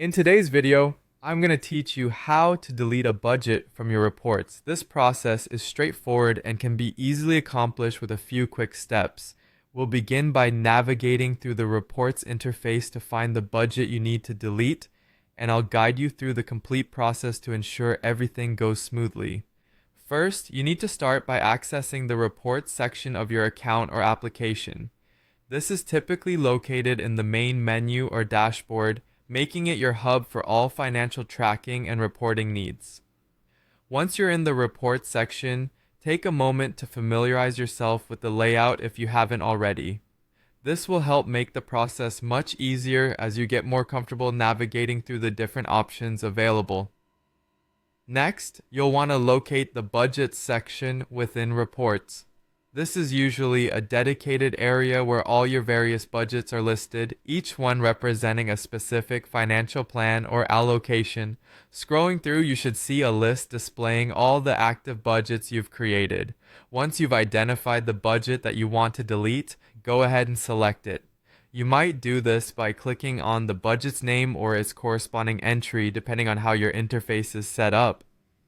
In today's video, I'm going to teach you how to delete a budget from your reports. This process is straightforward and can be easily accomplished with a few quick steps. We'll begin by navigating through the reports interface to find the budget you need to delete, and I'll guide you through the complete process to ensure everything goes smoothly. First, you need to start by accessing the reports section of your account or application. This is typically located in the main menu or dashboard, making it your hub for all financial tracking and reporting needs. Once you're in the reports section, take a moment to familiarize yourself with the layout if you haven't already. This will help make the process much easier as you get more comfortable navigating through the different options available. Next, you'll want to locate the budget section within reports. This is usually a dedicated area where all your various budgets are listed, each one representing a specific financial plan or allocation. Scrolling through, you should see a list displaying all the active budgets you've created. Once you've identified the budget that you want to delete, go ahead and select it. You might do this by clicking on the budget's name or its corresponding entry depending on how your interface is set up.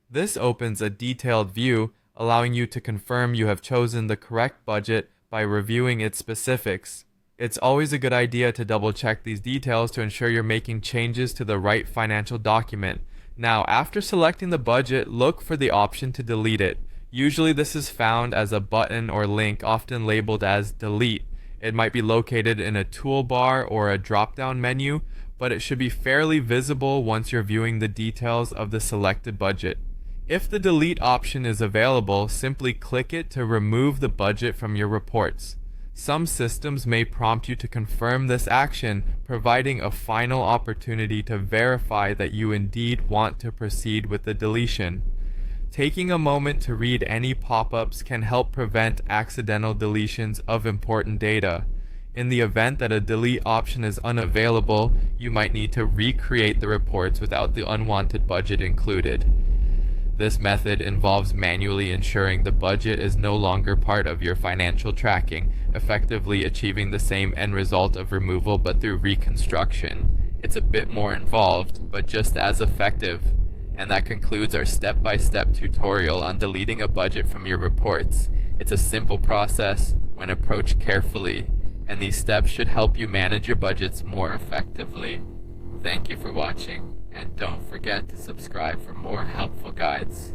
This opens a detailed view, allowing you to confirm you have chosen the correct budget by reviewing its specifics. It's always a good idea to double check these details to ensure you're making changes to the right financial document. Now, after selecting the budget, look for the option to delete it. Usually this is found as a button or link, often labeled as delete. It might be located in a toolbar or a drop-down menu, but it should be fairly visible once you're viewing the details of the selected budget. If the delete option is available, simply click it to remove the budget from your reports. Some systems may prompt you to confirm this action, providing a final opportunity to verify that you indeed want to proceed with the deletion. Taking a moment to read any pop-ups can help prevent accidental deletions of important data. In the event that a delete option is unavailable, you might need to recreate the reports without the unwanted budget included. This method involves manually ensuring the budget is no longer part of your financial tracking, effectively achieving the same end result of removal but through reconstruction. It's a bit more involved, but just as effective. And that concludes our step-by-step tutorial on deleting a budget from your reports. It's a simple process when approached carefully, and these steps should help you manage your budgets more effectively. Thank you for watching. And don't forget to subscribe for more helpful guides.